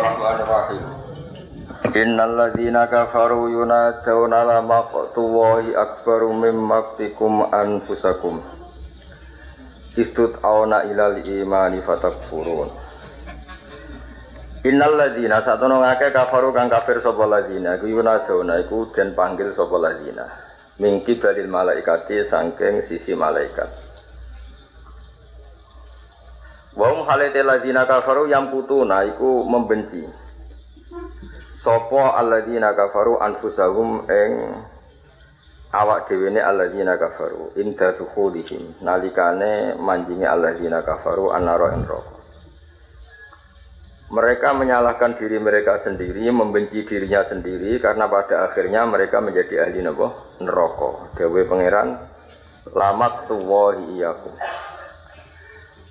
Bismillahirrahmanirrahim. Innal ladzina kafaru yunaduna la maqtullahi akbaru mim maqtikum anfusakum. Istut'auna ilal imani fatakfurun. Innal ladzina satuna ngake kafaru kang kafir sapa ladzina iku yunaduna iku den panggil sapa ladzina. Mingki balil malaikati saking sisi malaikat. Wong halate ladzina kafaru yang putuna iku membenci. Sapa alladzina kafaru anfusahum ing awak dhewe ne alladzina kafaru inda dukhulihim nalikane manjinge alladzina kafaru annara ing neraka. Mereka menyalahkan diri mereka sendiri, membenci dirinya sendiri karena pada akhirnya mereka menjadi ahli neraka. Dewe pangeran lamat tuwahi iyakum.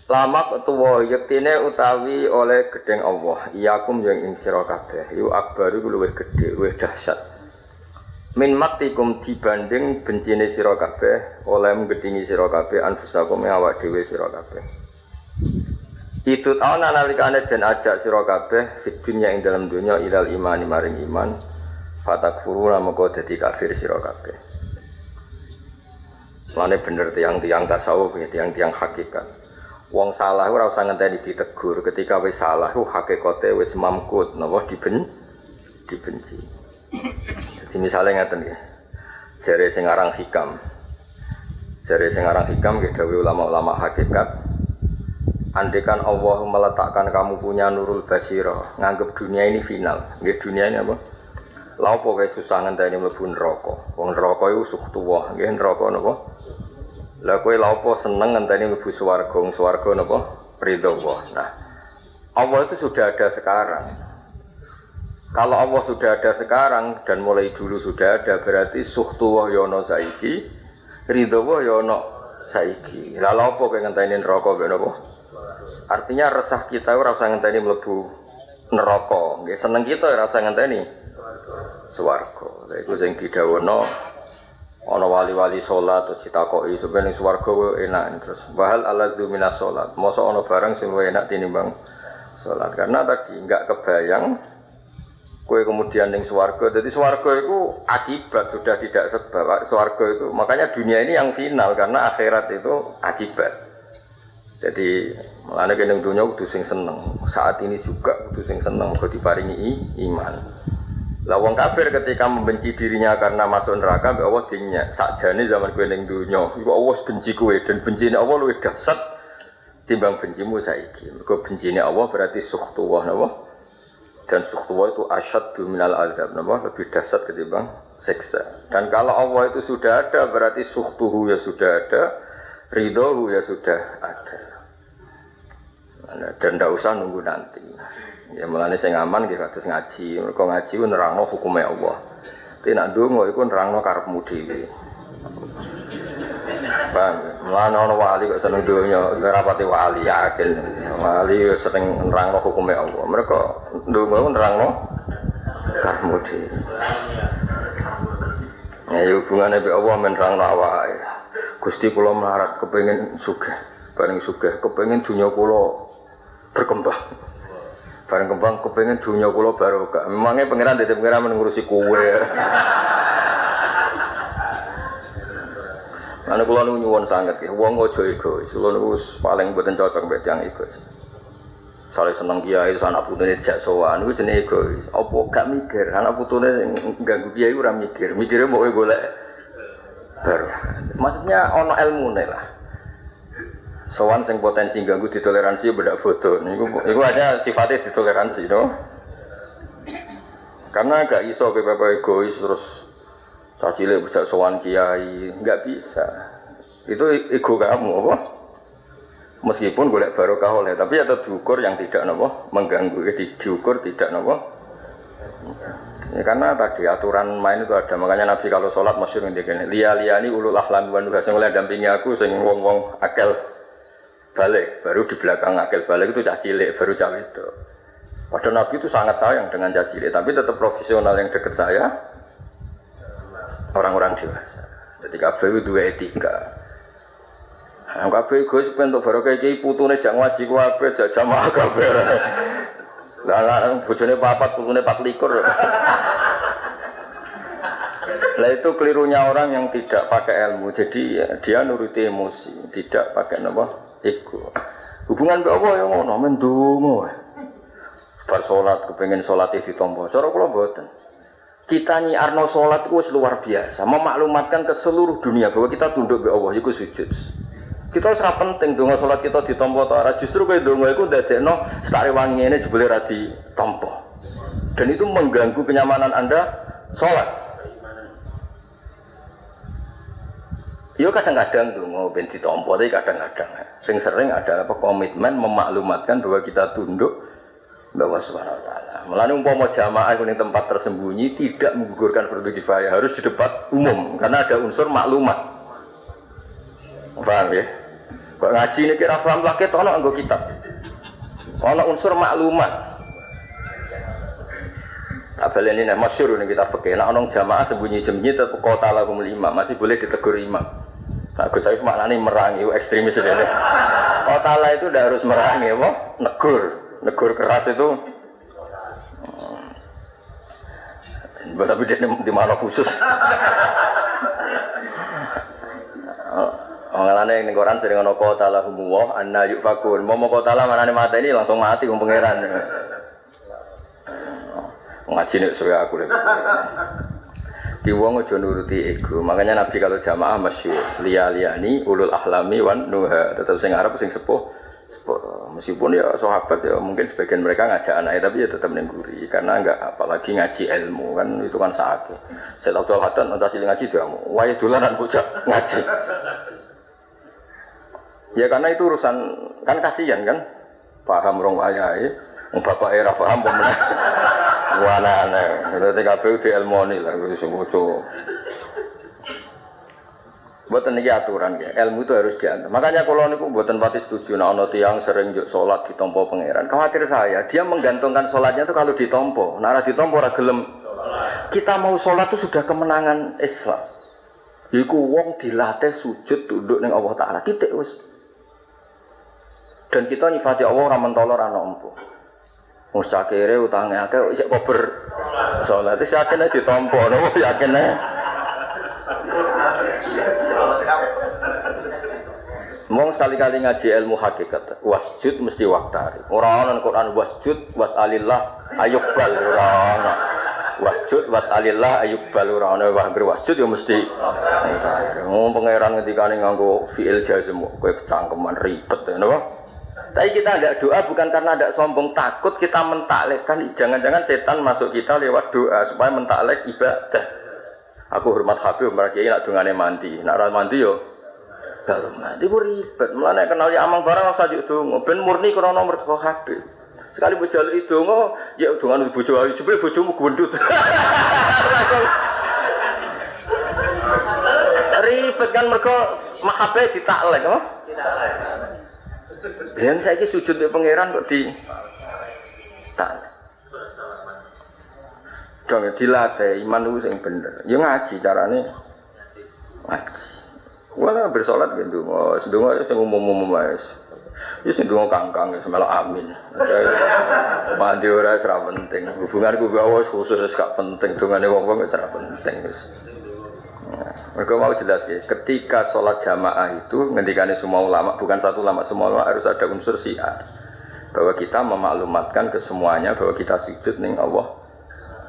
Lamak tuwa yektine utawi oleh gedeng Allah iyakum yang ing sira kabeh yu akbaru luwih gedhe luwih dahsyat min maktikum dibanding bencine sira kabeh oleh gedhingi sira kabeh anfusakum awak dhewe sira kabeh itu ana nalikane den ajak sira kabeh fid dunya ing dalam dunya ilal imani maring iman fatakfuruna moko dadi kafir sira kabeh. Mane bener tiang-tiang tasawuf ya tiang-tiang hakikat. Wong salah ora usah ngenteni ditegur, ketika wis salah hakikate wis mamkut napa dibenci. Jadi misalnya ngaten nggih. Jare sing aran hikam. Jare sing aran hikam nggih dawuh ulama-ulama hakikat. Andekan Allah meletakkan kamu punya nurul basira, nganggep dunia ini final. Nggih dunia ini apa? Lha opo kae susah ngenteni mlebu neraka. Wong neraka iku sukhtuwah, nggih neraka napa? Lah kowe lha apa seneng ngenteni mlebu swarga napa? Ridho Allah. Nah, Allah itu sudah ada sekarang. Kalau Allah sudah ada sekarang dan mulai dulu sudah ada, berarti sukhtuwah ya ana saiki, ridho Allah ya ana saiki. Lah lha apa kowe ngenteni neraka ben apa? Artinya resah kita ora usah ngenteni mlebu neraka. Nggih seneng kita ora usah ngenteni swarga. Lha iku sing didhawuhna ana wali-wali salat terus ditakoki sampeyan ning swarga enak terus bahal aladzu minas salat mosok ana barang sing enak tinimbang salat karena tadi enggak kebayang kowe kemudian ning swarga. Jadi swarga itu akibat sudah tidak sebab. Swarga itu makanya dunia ini yang final karena akhirat itu akibat. Jadi mulane ning dunya kudu sing seneng saat ini juga kudu sing seneng kok diparingi iman. Lah wong kafir ketika membenci dirinya karena masuk neraka mbek Allah dinya sakjane zaman kowe ning donya iku Allah benci kowe dan bencine Allah luwih dahsyat timbang bencimu saiki. Mergo bencine Allah berarti sukhtuwah napa? Dan sukhtuwah itu asyaddu minal azab napa? Lebih dahsyat ketimbang siksa. Dan kalau Allah itu sudah ada berarti sukhtuhu ya sudah ada, ridhohu ya sudah ada. Dan ndak usah nunggu nanti. Ya mulane sing aman nggih kados ngaji. Mergo ngaji ku nerangno hukume Allah. Tapi nek ndonga iku nerangno karepmu dhewe. Paham? Mulane ana wali kok seneng donya, ora pati wali yakin. Wali sering nerangno hukume Allah. Mergo ndonga ku nerangno karepmu dhewe. Ya hubungane mbek Allah nerangno awake. Gusti kula melarat kepengin sugih. Bareng sugih kepengin dunya kula berkembang. Bareng kembang kepengen dunia kula barokah. Memangnya pangeran dadi pangeran ngurusi kowe. Ana kula nyuwun sanget ya, wong aja egois. Kula niku paling mboten cocok mbek tiyang egois. Sale seneng kiai anak putune dijak sowan niku jenenge egois. Apa gak mikir anak putune sing ganggu kiai ora mikir. Mikire mbok golek baru. Maksudnya ana ilmune lah. Sowan sing potensi ganggu ditoleransi beda foto. Niku ada sifatnya ditoleransi no. Karena gak iso bapak egois terus cacile bejak sowan kiai, enggak bisa. Itu ego kamu apa? Meskipun golek barokah oleh, tapi ada diukur yang tidak napa mengganggu, diukur tidak napa. Ya, karena tadi aturan main itu ada, makanya Nabi kalau sholat masyhur ngene, liya-liyani ulul ahlam wa nuha sing oleh dampingi aku sing wong-wong akal balik, baru di belakang akil balik itu cah cilik, baru cah itu. Padahal Nabi itu sangat sayang dengan cah cilik, tapi tetap profesional yang dekat saya orang-orang dewasa. Jadi kabeh itu dua etika. Kabeh Gus pentuk barokah iki putune jak ngaji kabeh, jak jamaah kabeh. Lah bojone papat, pulune 24. Lah itu kelirunya orang yang tidak pakai ilmu. Jadi dia nuruti emosi, tidak pakai ego. Hubungan mbek Allah ya ngono, men ndonga. Bar salat kepengin salate ditampa. Cara kula mboten. Kita nyiarno salat itu luar biasa, memaklumatkan ke seluruh dunia bahwa kita tunduk mbek Allah iku sujud. Kita ora penting donga salat kita ditampa ta ora, justru kowe donga iku ndadekno setare wangi ngene jebule ra ditampa. Dan itu mengganggu kenyamanan Anda salat. Yo kadang-kadang donga ben ditampa, tapi kadang-kadang sing sering ada komitmen memaklumatkan bahwa kita tunduk bahwa Subhanahu wa taala. Mulane umpama jamaah ning tempat tersembunyi tidak menggugurkan fardu kifayah, harus di depan umum karena ada unsur maklumat. Paham ya? Kok ngaji ini kira paham lah kita ana nggo kitab. Ana unsur maklumat. Tak baleni nek masyhur ning kitab fikih, nek ana jamaah sembunyi-sembunyi tetep kota lahumul imam, masih boleh ditegur imam. Nah, Gus Saif maknane merangi ekstremis dene. Kota lah itu ndak harus merangi apa? Negur keras itu. Tapi dia di mana khusus? Mengalami yang Quran sering ono kota lah humuwah, anna yufakun. Mau kota lah mana nih mata ini langsung mati wong pangeran. Ngaji nih saya aku deh. Di wong ojo nuruti ego. Makanya Nabi kalau jamaah masyhur liyani ulul ahlami wan nuha. Tetap sing Arab sing sepuh. Meskipun ya sahabat ya mungkin sebagian mereka ngajak anaknya tapi ya tetap nengguri karena enggak apalagi ngaji ilmu kan itu kan sakit. Saya tahu Al-Hadan entah cilik ngaji dia mau wae dolanan bocah ngaji. Ya karena itu urusan kan kasihan kan paham rong wayahe wong bapak era paham pemenang. Wanane dadi kabeh di ilmu ni lah wis bocah. Buatan ini aturan ya, ilmu itu harus diantar. Makanya kalau niku buatan pati setuju, nah ono tiang sering juk sholat ditompo pangeran. Khawatir saya, dia menggantungkan sholatnya itu kalau ditompo, nara ditompo ora gelem. Kita mau sholat itu sudah kemenangan Islam. Iku wong dilatih sujud tunduk ning Allah Taala titik wis. Dan kita nyifati Allah ora mentolo ora nampa. Wis cakere utange akeh isih kober sholat. Wis yakine ditompo, nopo yakine. Mong sekali-kali ngaji ilmu hakikat, wasjud mesti waktari. Orang orang Quran wasjud wasalillah ayubbal orang. Wasjud wasalillah ayubbal orang. Wah berwasjud ya mesti. Ngomong pangeran ketika ini nganggo fiil jazm, kue kecangkeman ribet, ya, no? Tapi kita tidak doa bukan karena tidak sombong, takut kita mentaklekkan. Jangan-jangan setan masuk kita lewat doa supaya mentaklek ibadah. Aku hormat Habib, mereka nak dungane mandi, nak mandi yo. Kalau mandi ribet, mulane kenal ya amang barang sajuk donga, ben murni krana mergo Habib. Sekali bojo itu donga, ya dongan bojo ayu, jebule bojomu gendut. Ribet kan mergo mahabbah ditaklek, apa? Ditaklek. Yen saiki sujud mek pangeran kok di taklek. Dong dilatih iman itu yang bener. Ya ngaji carane ngaji. Wala bersolat gitu. Sedungo sing umum-umum wae. Ya sing ndonga kangkang ya melok amin. Mandi ora ora penting. Hubunganku mbek Allah khusus gak penting. Dongane wong-wong wis ora penting wis. Mereka mau jelas ya, ketika sholat jamaah itu ngendikane semua ulama, bukan satu ulama, semua ulama harus ada unsur syiar bahwa kita memaklumatkan ke semuanya bahwa kita sujud ning Allah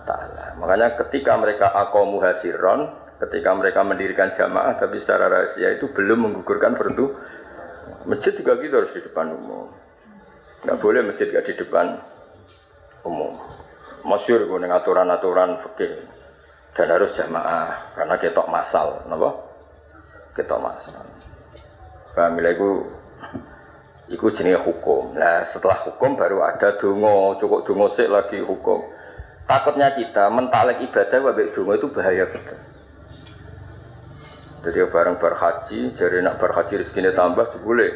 Ta'ala. Makanya ketika mereka aqamu hasiron, ketika mereka mendirikan jamaah tapi secara rahasia itu belum menggugurkan fardu. Masjid juga gitu harus di depan umum. Enggak boleh masjid enggak di depan umum. Masyhur ku ning aturan-aturan fikih. Dan harus jamaah karena ketok masal, napa? Ketok masal. Paham lha iku jenenge hukum. Nah, setelah hukum baru ada donga, cukup donga sik lagi hukum. Takutnya kita mentaklek ibadah mbek donga itu bahaya betul. Jadi bareng berhaji, jadi nak berhaji rezekine tambah boleh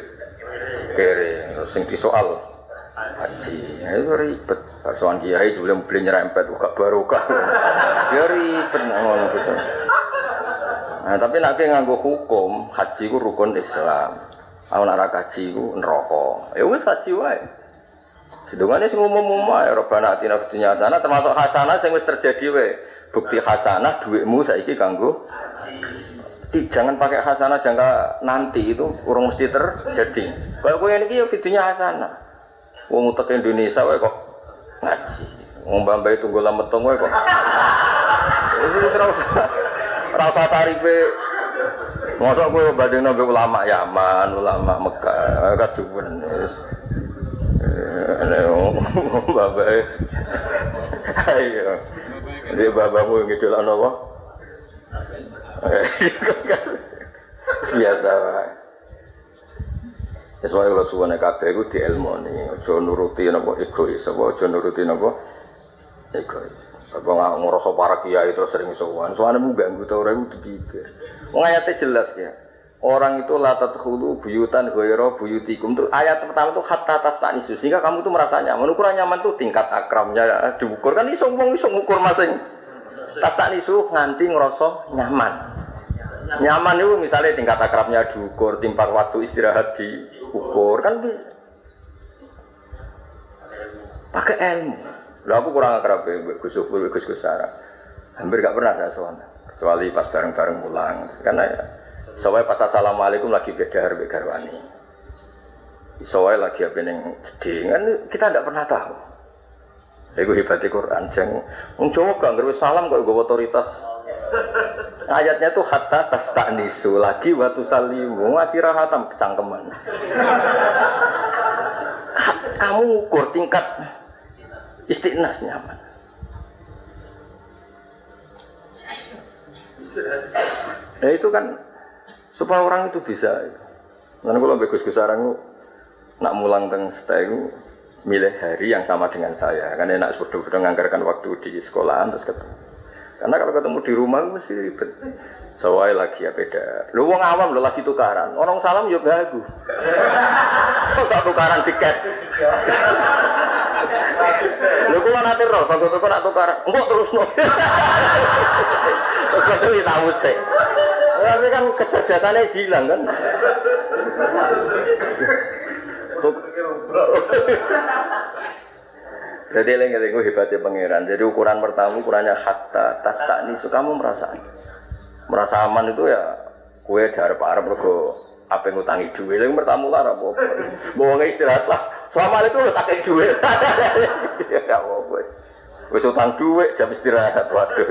kere sing disoal haji. Ya itu ribet. Persoalan kiai juga beli nyerempet uga barokah. Ya ribet ngono gitu. Nah, tapi nek nganggo hukum, haji ku rukun Islam. Ana nek haji ku neraka. Ya wis haji wae. Sedungane sing umum ae Rabbana atina fid dunya hasanah termasuk hasanah sing wis terjadi wae. Bukti hasanah dhuwitmu saiki kanggo jangan pakai hasanah jangka nanti itu urung mesti terjadi. Kalau kowe niki ya videonya hasanah. Wong utek Indonesia wae kok ngaji. Wong mbambai tunggu lametong wae kok. Wis ora usah tarife. Mosok kowe bandingno mbek ulama Yaman, ulama Mekah, kaduwen wis. Mbambai. Ayo. Jadi babamu ngidol ana apa? Biasa wae. Sesuai kalau suwane kabeh iku dielmoni, aja nuruti napa egois, aja nuruti napa egois. Apa ngrasa para kiai terus sering sowan, sowanemu ganggu ta ora iku dipikir. Wong ayate jelas ya. Orang itu la tadkhulu buyutan ghairu buyutikum. Itu ayat pertama itu hatta tastanisu. Sehingga kamu itu merasa nyaman. Ukuran nyaman itu tingkat akramnya diukur kan iso wong iso ngukur masing. Tastanisu nganti ngrasa nyaman. Nyaman itu misalnya tingkat akrabnya diukur, timpak waktu istirahat diukur kan bisa. Pakai ilmu. Lah aku kurang akrab ya Gus Supur, Gus Sarah. Hampir gak pernah saya sowan. Kecuali pas bareng-bareng pulang. Karena ya soalnya pas assalamualaikum lagi bedar begarwani. Soalnya lagi apa yang sedih kan kita tidak pernah tahu. Itu hebatnya Quran. Wong Jawa gak ngerti salam kok gue otoritas. Ayatnya tuh hatta tastanisu lagi waktu salimu ngaji rahatam kecangkeman. Kamu ukur tingkat istiqnas nyaman. Ya itu kan supaya orang itu bisa. Karena kalau bagus sarang nak mulang teng setengah milih hari yang sama dengan saya. Karena enak seperti nganggarkan waktu di sekolahan terus ketemu. Karena kalau ketemu di rumah mesti ribet. Soalnya lagi ya beda. Lu wong awam lo lagi tukaran. Orang salam yo gagu. Kok tukaran tiket. Lu kok nanti roh, kalau tuh nak tukaran. Enggak terus no. Terus itu tahu sih. Tapi kan kecerdasannya hilang kan. Jadi lengi-lengi hebatnya pangeran. Jadi ukuran pertama ukurannya hatta tastanisu kamu merasa aman itu ya kue dari Arab mergo apa ngutangi duit. Yang pertama lah apa? Bawa istirahat lah. Selama itu lo tak duit. Ya apa? Wes utang duit jam istirahat waduh.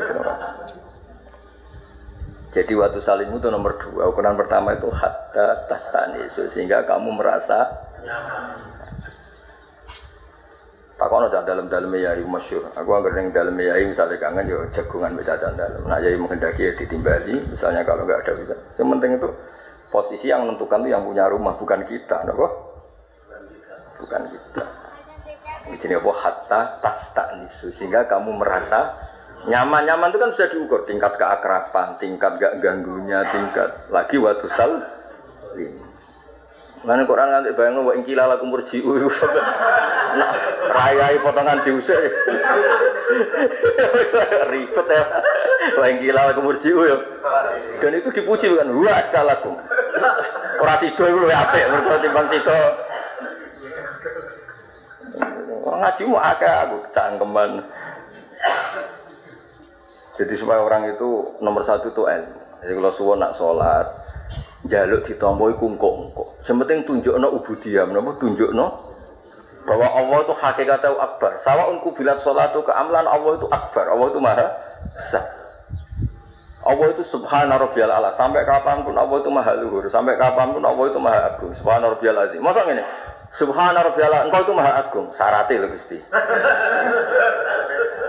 Jadi waktu salimmu itu nomor 2. Ukuran pertama itu hatta tastanisu sehingga kamu merasa takono cak dalam yai masyhur. Aku anggere ning dalam yai misalnya kangen yo jagungan baca dalam. Nah yai menghendaki ditimbali misalnya kalau enggak ada bisa. Yang penting itu posisi yang menentukan itu yang punya rumah bukan kita, napa? Bukan kita. Jadi apa hatta tastanisu sehingga kamu merasa nyaman itu kan sudah diukur tingkat keakraban, tingkat gak ganggunya, tingkat lagi waktu salim. Mana Quran nanti bayangno wa ingkila lakum murji'u. Nah, rayai potongan diusir. Ribet ya. Wa ingkila lakum murji'u ya. Dan itu dipuji kan wa askalakum. Ora sida iku luwih apik mergo timbang sida. Ngajimu akeh aku cangkeman. Jadi supaya orang itu nomor 1 itu ilmu. Jadi kalau suwon nak sholat, jaluk ditampa iku engko-engko. Sementing tunjukno ubudiyah, menapa tunjukno bahwa Allah itu hakikatnya akbar. Sawa'un kubilat sholatu keamlan Allah itu akbar. Allah itu maha besar. Allah itu subhana rabbiyal a'la. Sampai kapanpun Allah itu maha luhur. Sampai kapanpun Allah itu maha agung. Subhana rabbiyal azim. Masa ngene? Subhana rabbiyal a'la. Engkau itu maha agung. Syaratnya lho Gusti.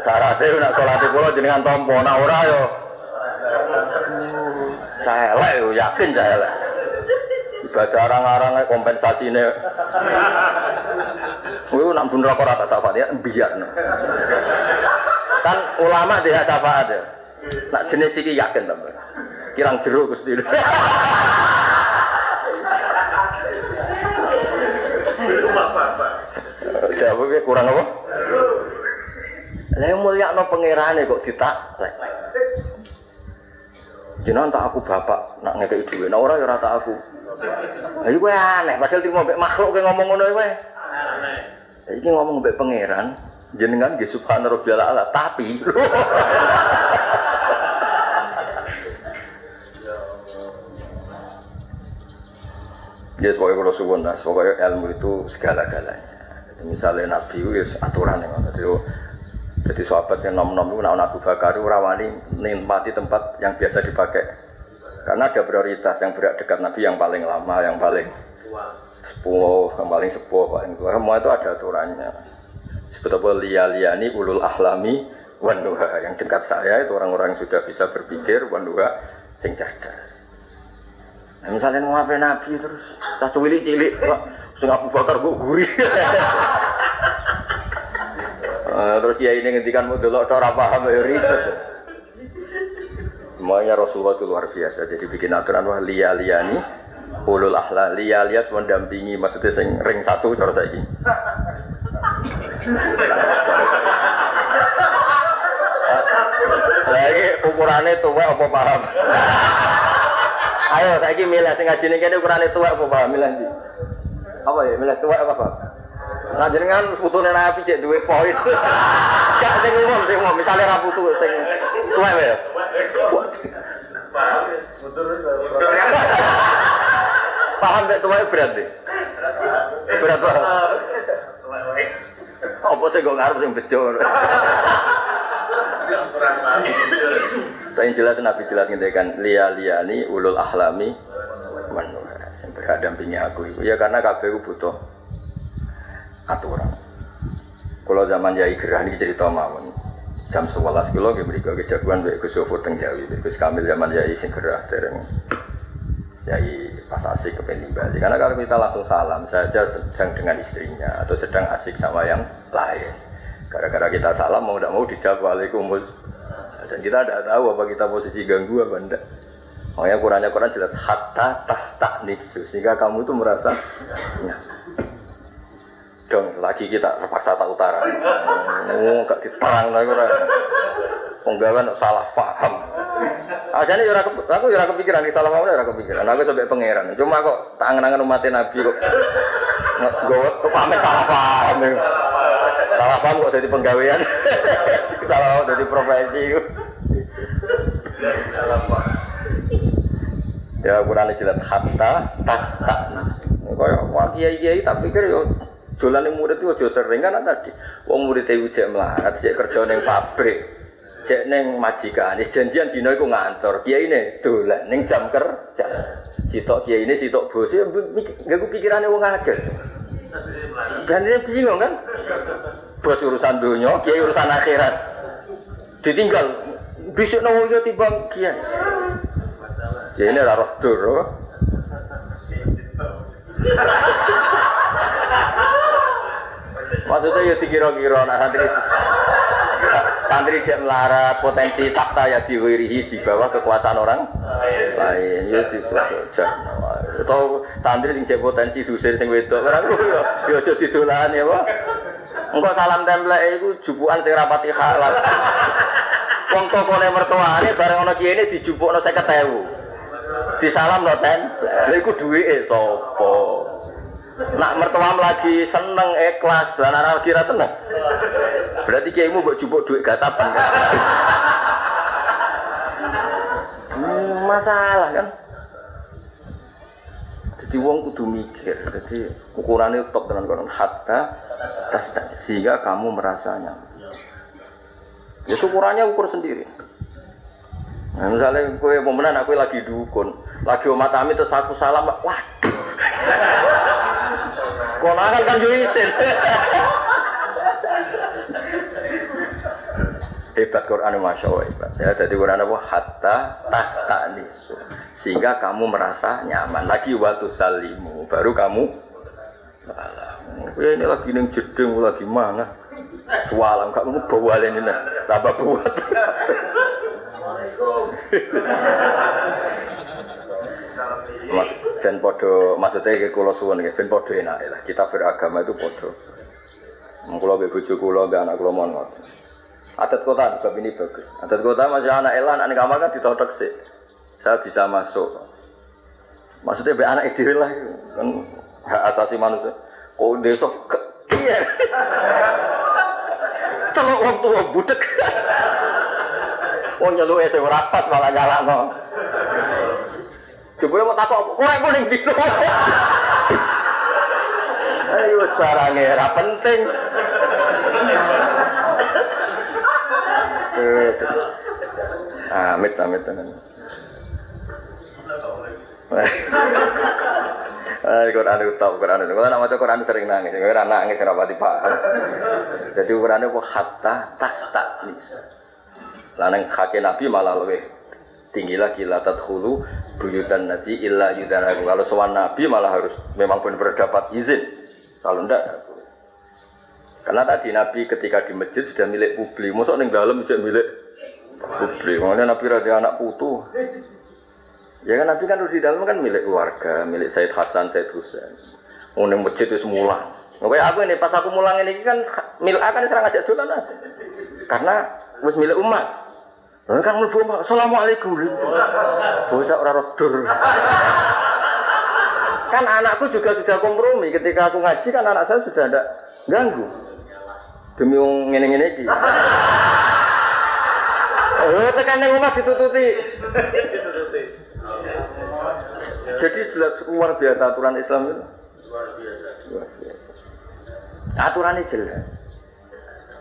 Syaratnya nak sholati kula jenengan tampa, nak ora yo. Saya elek yo, yakin saya elek. Ibadah arang-arang kompensasine. Kuwi nak bun rokok rata syafaat ya biarno. Kan ulama dia syafaat ya. Nak jenis iki yakin ta, kirang jero Gusti. Jawabnya kurang apa? Lah mulyakno pangerane kok ditaklek. Jenengan tak aku bapak nak ngekeki dhuwit. Nek ora ya ora tak aku. Lah iku aneh padahal trimo mbek makhluk ke ngomong ngono iku. Aneh. Iki ngomong mbek pangeran, jenengan nggih subhana rabbiyal a'la, tapi ya pokoknya kalau suwun lah, pokoknya ilmu itu segala-galanya. Jadi misalnya Nabi itu ya aturan yang ada. Jadi sahabat yang nom-nom itu nak Abu Bakar itu rawani nikmati tempat yang biasa dipakai. Karena ada prioritas yang berat dekat Nabi yang paling lama, yang paling sepuh, paling tua. Semua itu ada aturannya. Sebetulnya liya-liyani ulul ahlami wan nuha. Yang dekat saya itu orang-orang yang sudah bisa berpikir wan nuha sing cerdas. Nah, misalnya mau apa Nabi terus tak cilik-cilik, sing Abu Bakar kok gurih. Terus dia ini ngendikan mau delok ora paham ya ribet. Semuanya Rasulullah itu luar biasa. Jadi bikin aturan wah liya-liyani ulul ahla liya-liyas mendampingi maksudnya sing ring satu cara saiki. Lagi ukurannya tuwa apa paham? Ayo saiki milih sing ngajine kene ukurane tuwa apa paham milih ndi? Apa ya milih tuwa apa paham? Nah jenengan putune Nabi cek duwe poin. Gak sing umum misale ra putu sing tuwa ya. Paham nek tuwa berat deh. Berat paham. Apa sih kok ngarep sing bejo. Tapi jelas Nabi jelas ngendikan liya-liyani ulul ahlami manuha sing berdampingi aku itu. Ya karena kabeh butuh aturan. Kalau zaman Yai Gerah ini cerita mawon. Jam 11 kilo nggih mriku kejagoan mbek Gus Yofur teng Jawi. Gus Kamil zaman Yai sing Gerah dereng Yai pas asik kepengen Bali. Karena kalau kita langsung salam saja sedang dengan istrinya atau sedang asik sama yang lain. Gara-gara kita salam mau tidak mau dijawab waalaikumsalam. Dan kita tidak tahu apa kita posisi ganggu apa enggak. Makanya Quran jelas hatta tasta'nisu sehingga kamu itu merasa nyaman. Dong lagi kita terpaksa tak utara. Gak diterang lagi orang. Penggawean salah paham. Ajane aku ora kepikiran iki salah paham ora kepikiran. Aku sampai pangeran. Cuma kok tak angen-angen umat Nabi kok nggowo kok pamit salah paham. Salah paham kok jadi penggawean. Salah paham jadi profesi. Ya Quran jelas hatta tastas. Kayak wong kiai-kiai tak pikir yo dolane murid itu aja sering kan tadi. Wong murid e ujek melarat, cek kerja ning pabrik, cek ning majikan, janjian dina iku ngantor. Kiyaine dolan ning jam kerja. Sitok kiyaine sitok bos e nggo pikirane wong akeh. Dan dia bingung kan? Bos urusan dunia, kiai urusan akhirat. Ditinggal besok nang yo timbang kiai. Ya ini ora roh dur. Maksudnya ya dikira-kira nak santri cek melarat potensi takhta ya diwirihi di bawah kekuasaan orang lain ya dicoba atau santri sing cek potensi dusir sing wedok ora yo aja didolani apa engko salam templek iku jupukan sing rapati halal wong tokone mertuane bareng ana kiyene dijupukno 50.000 disalamno templek lha iku duwike sapa. Nak mertuam lagi seneng ikhlas, lan ora kira seneng. Berarti kiaimu mbok jupuk duit gasapan kan. Masalah kan. Jadi wong kudu mikir. Jadi ukurannya top tenan kono hatta tas sehingga kamu merasa nyaman. Ya ukurannya ukur sendiri. Nah, misalnya kowe pemenan aku lagi dukun, lagi umat kami terus aku salam, waduh. Konangan kan yo isin. Hebat Quran Masya Allah hebat. Ya, jadi Quran apa hatta tastanisu sehingga kamu merasa nyaman. Lagi waktu salimu baru kamu ya ini lagi ning jedeng lagi mana? Sualang kamu bawale ini tambah buat. Mas ben podo maksudnya ke kula suwun nggih ben podo enake lah kita beragama itu podo. Mung kula mbek bojo kula mbek anak kula mon ngoten. Adat kota juga ini bagus. Adat kota masih anak elan anak kamar kan ditotok sik. Saya bisa masuk. Maksudnya mbek anak dhewe lah kan hak asasi manusia. Kok desa iya Celuk wong tuwa budek. Wong nyeluke sing ora pas malah nyalakno. Jebule mau takok, korek kuning dino. Ayo wis barange ora penting. Amit tenan. Quran itu top, Quran itu. Kalau nak baca Quran sering nangis, Quran nangis rapati paham. Jadi Quran itu hatta tastanis. Lanang kaki Nabi malah lebih tinggi lagi la tadkhulu buyutan nabi illa yudanaku. Kalau sowan Nabi malah harus memang benar-benar dapat izin. Kalau enggak, karena tadi Nabi ketika di masjid sudah milik publik, mosok ning dalam juga milik publik. Makanya Nabi radhi anak putu. Ya kan Nabi kan di dalam kan milik keluarga, milik Said Hasan, Said Husain. Ning masjid wis mulang. Kayak aku ini pas aku mulang ini kan milik akan serang ngajak dolan aja. Karena wis milik umat. Lah kan mlebu assalamualaikum. Bocah ora rodur. Kan anakku juga sudah kompromi ketika aku ngaji kan anak saya sudah ada ganggu. Demi wong ngene-ngene iki. Tekan ning omah ditututi. Jadi jelas luar biasa aturan Islam itu. Luar biasa. Aturannya jelas.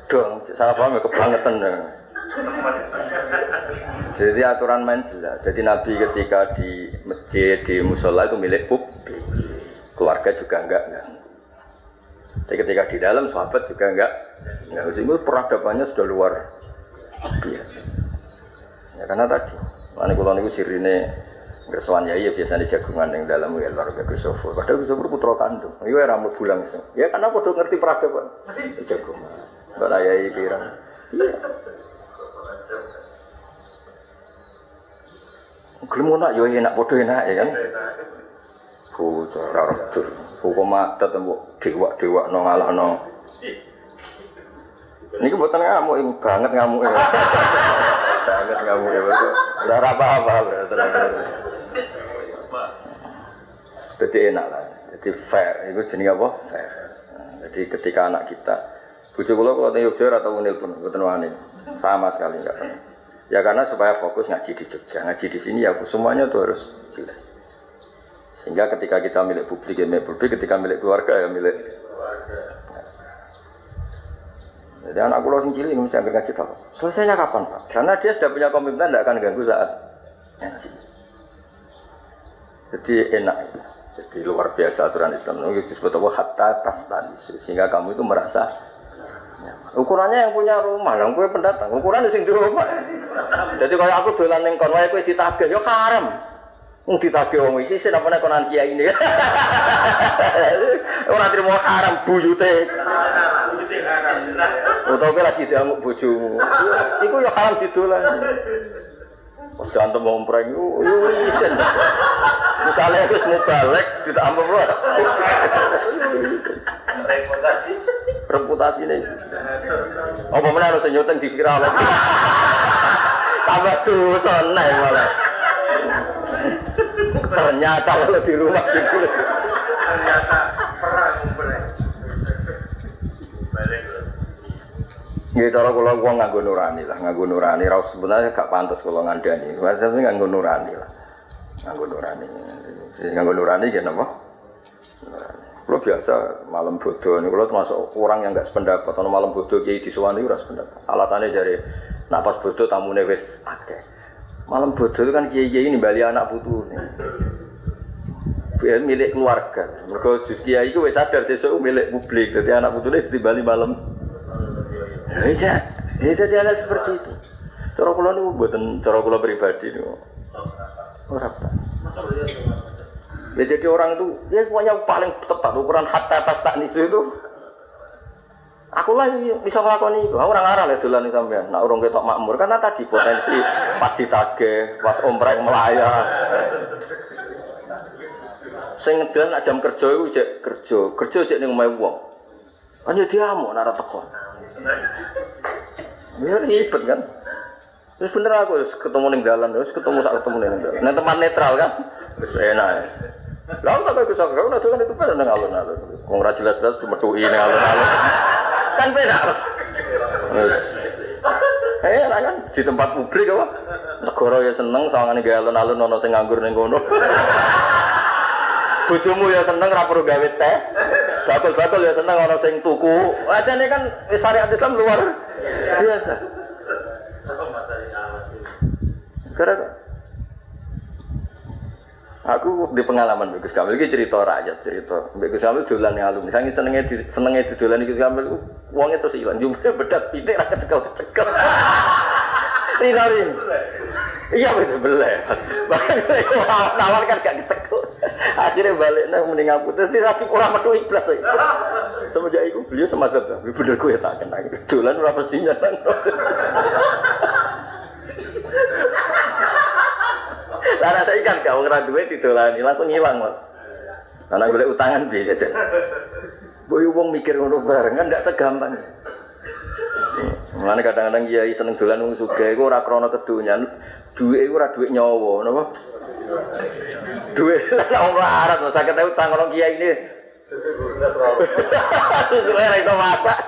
Dong, salah paham ya kebangetan dong. Jadi aturan main jelas. Jadi Nabi ketika di masjid, di musola itu milik publik. Keluarga juga enggak. Jadi ketika di dalam sahabat juga enggak. Nah, itu peradabannya sudah luar biasa. Ya karena tadi, mana kalau niku sirine gersuan ya biasanya jagungan yang dalam ya luar biasa Gusofur. Padahal Gusofur putra kandung. Iya rambut bulang sih. Ya karena bodoh ngerti peradaban. Jagungan. Enggak ayai pirang. Iya. Gelem nak yo enak bodoh enak ya kan. Bocah ora redur. Hukum adat mbok dewa-dewa no ngalahno. Niki mboten ngamuk banget ngamuke. Banget ngamuke. Ora apa-apa berarti. Jadi enak lah. Jadi fair. Itu jenenge apa? Fair. Jadi ketika anak kita bojo kula kalau teng Yogyakarta atau nelpon mboten wani. Sama sekali enggak pernah. Ya karena supaya fokus ngaji di Jogja, ngaji di sini ya semuanya itu harus jelas. Sehingga ketika kita milik publik ya milik publik, ketika milik keluarga ya milik keluarga. Jadi anak kula sing cilik mesti anggere ngaji tak. Selesainya kapan, Pak? Karena dia sudah punya komitmen tidak akan ganggu saat ngaji. Jadi enak itu. Jadi luar biasa aturan Islam itu disebut apa hatta tastanis. Sehingga kamu itu merasa ukurannya yang punya rumah, yang punya pendatang, ukuran sing di rumah. Jadi kalau aku dolan ning kon wae kowe ditagih yo haram. Wong ditagih wong iki sing apa nek konan kiai ini. Ora trimo haram buyute. Buyute haram. Utawa kowe lagi diamuk bojomu. Iku yo haram didolan. Pas jantem ompreng yo isen. Misale wis mubalek ditampung ora. Reputasi ini. Apa mana harus nyoteng di viral? Tambah dosa nih malah. Ternyata kalau di rumah gitu. Ternyata perang boleh. Nggih cara kula wong nganggo nurani lah, nganggo nurani ra sebenarnya gak pantes kula ngandani. Maksudnya nganggo nurani lah. Nganggo nurani. Nganggo nurani ki napa? Kalau biasa malam bodoh, ini kalau termasuk orang yang nggak sependapat. Kalau malam bodoh kiai disewani ora sependapat. Alasannya dari napas bodoh tamune wis akeh. Malam bodoh itu kan kiai ini bali anak putu nih. Biar milik keluarga. Mergo jus kiai itu wis sadar sesuk milik publik. Jadi anak putune dibali malam. Ya jadi hal seperti itu. Cara kula niku mboten cara kula pribadi niku. Ora apa. Ya jadi orang itu, ya pokoknya paling tepat ukuran hatta tastanis itu. Aku lah bisa melakukan itu. Orang arah lah dolan sampean. Nak urung ketok makmur karena tadi potensi pas ditagih, pas ompreng melayang. Sing ngedan jam kerja iku jek kerja jek ning omahe wong. Kan ya diamuk nek ora teko. Ya ribet kan. Terus bener aku ketemu ning dalan, terus ketemu sak ketemu ning dalan. Nek teman netral kan. Wis enak. Lah tak kok iso kok dolan itu kan nang alun-alun. Wong ora jelas-jelas dimethuki ning alun-alun. Kan beda. Kan di tempat publik apa? Negara ya seneng sawangane gawe alun-alun ana sing nganggur ning kono. Bojomu ya seneng ra perlu gawe teh. Bakul-bakul ya seneng ana sing tuku. Ajane kan syariat Islam luar biasa. Karena aku di pengalaman Gus Kamil iki cerita rakyat cerita. Gus Kamil dolan ning alumni. Saking senenge dolan Gus Kamil wonge terus ilang jumpe bedat pitik ra kecekel-cekel. Rilarin. Iya betul belah. Bahkan nawar kan gak kecekel. Akhirnya balik nang mending aku terus rapi ora metu iblas. Semenjak itu beliau semangat. Bener gue tak kena. Dolan ora pasti nyatang. Karena saya kan gak ngeran duit ditolani langsung hilang mas. Karena gue utangan biasa aja. Boy wong mikir ngono bareng kan gak segampang. Mulane kadang-kadang kiai seneng dolan wong sugih iku ora krana kedonyan. Duit iku ora duit nyawa, napa? Duit lan melarat lho 50.000 sangono kiai ini. Susu ora iso masak.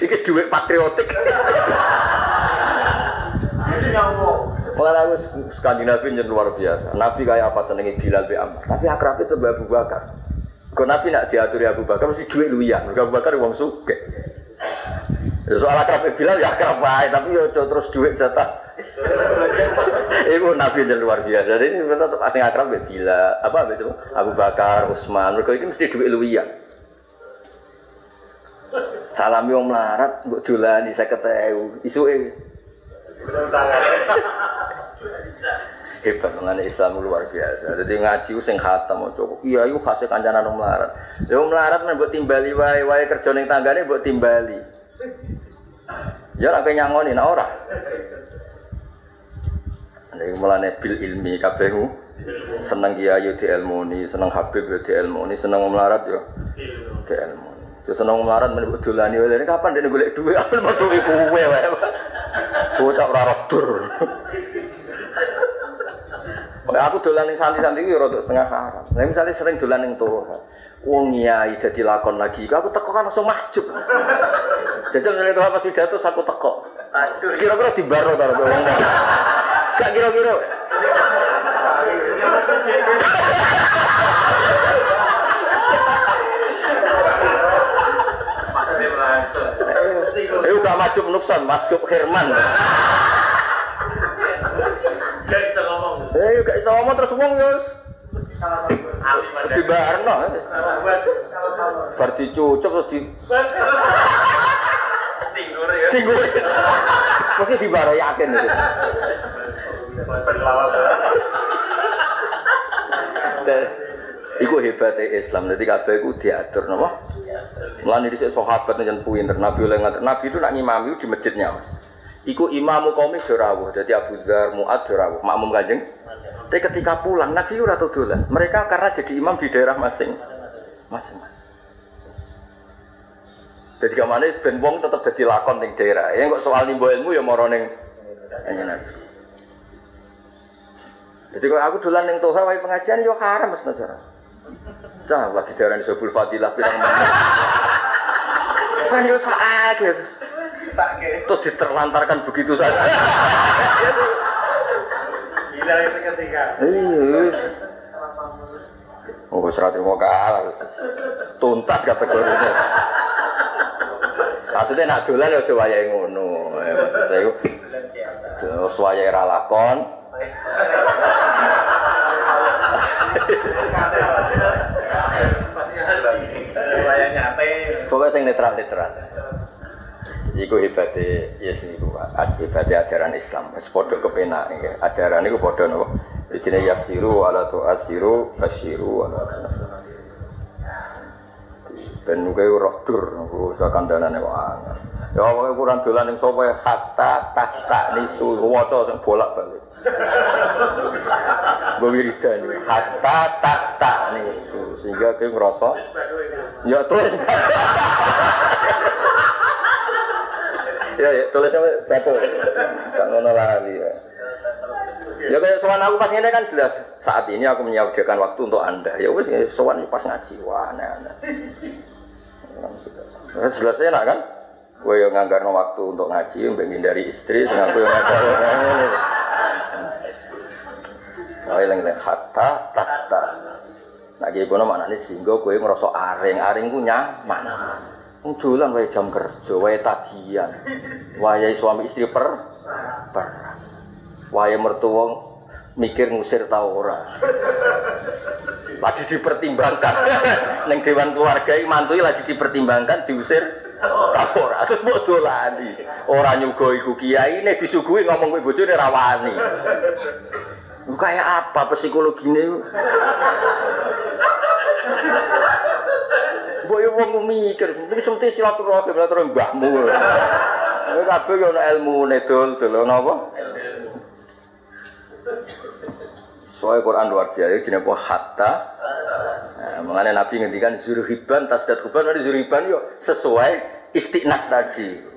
Iki duit patriotik. Malah aku Skandinavi yang luar biasa. Nabi kayak apa senengi Bilal bin Ammar. Tapi akrab itu Abu Bakar. Kalau Nabi nak diatur Abu Bakar mesti duit luyan. Abu Bakar uang suke. Soal akrab Bilal ya akrab baik. Tapi yo terus duit jatah. Ibu Nabi yang luar biasa. Jadi tetap asing akrab Bilal. Apa besok? Abu Bakar, Utsman. Mereka itu mesti duit luyan. Salami wong melarat, mbok dolani 50.000. Isuke hebat mengenai Islam luar biasa. Jadi ngaji sing khatam ojo. Iya yu khase kancanan wong melarat. Ya wong melarat men mbok timbali wae kerja ning tanggane mbok timbali. Ya nek nyangoni nek ora. Nek mulane bil ilmi kabeh seneng kiai di ilmuni, seneng habib di ilmuni, seneng wong melarat yo di ilmuni. Seneng wong melarat men mbok dolani wae kapan dene golek dhuwit apel metu kowe wae. Bocah ora rodur. Aku dolan ning santri-santri iki rada setengah haram. Lah misale sering dolan ning Toha. Wong nyai dadi lakon lagi. Aku teko kan langsung mahjub. Jajal nek Toha pas pidato aku teko. Aduh, kira-kira dibaro ta wong. Gak kira-kira. Gak maju nukson, masuk Herman. Gak bisa ngomong. Gak bisa ngomong terus ngomong yos. Terus dibarno. Bar dicucuk terus di. Singgur ya. Singgur. Mesti dibar yakin itu. Iku hebatnya Islam. Jadi kabeh iku diatur napa? Mulane dhisik sahabat njen pinter Nabi oleh ngatur. Nabi itu nak ngimami di masjidnya, Mas. Iku imamu kaum rawuh. Dadi Abu Dzar, Mu'adz rawuh, makmum Kanjeng. Tapi ketika pulang Nabi ora tau dolan. Mereka karena jadi imam di daerah masing-masing. Jadi kamane ben wong tetep dadi lakon ning daerah. Ya kok soal nimba ilmu ya mara ning Nabi. Jadi kalau aku dolan ning Toha wae pengajian yo haram Mas Najara. Cah lagi darani Sobul Fadilah pirang menit. Kan yo sakit. Terus diterlantarkan begitu saja. Gila seketika. Iya. Oh, serat terima kalah. Tuntas kategorinya. Maksudnya nak dolan ya aja wayahe ngono. Maksudnya iku terus wayahe ra lakon. Pokoknya yang netral-netral. Iku hebatnya, yes niku. Hebatnya ajaran Islam. Sepodo kepenak. Ajaran itu podo nopo. Di sini yasiru ala tu asiru basiru ala. Ben nuke rohdur, ucap kandhanane wae. Ya pokoke kurang dolan ning sapa hatta tastak nisu waca sing bolak-balik. Wiridan hatta tastak nisu sehingga kowe ngrasa ya tulis. Ya tulis sampe betul. Tak ngono lali ya. Ya kayak sowan aku pas ini kan jelas saat ini aku menyediakan waktu untuk Anda. Ya wis sowan pas ngaji. Wah, aneh-aneh. Jelas enak kan? Kowe yo nganggarno waktu untuk ngaji mbek ngindari istri, sing aku yo nganggar ngene. Nah, eling-eling hatta tasta. Nah, iki kono maknane singgo kowe ngrasa aring ku nyaman. Wong dolan wae jam kerja, wae tagihan. Wae suami istri wae mertua mikir ngusir ta ora. Lagi dipertimbangkan. Ning dewan keluarga iki mantui lagi dipertimbangkan diusir ta ora. Terus mbok dolani. Ora nyugo iku kiai nek disuguhi ngomong kowe bojone ra wani. Kayak apa psikologine? Mbok yo wong mikir, mesti silaturahmi mbahmu. Kowe kabeh yo ana ilmune dol napa? Soal Quran luar biasa, jenenge apa hatta. Nah, mengenai Nabi ngendikan zuruhiban tasdad huban, ada zuruhiban yo sesuai istiqnas tadi.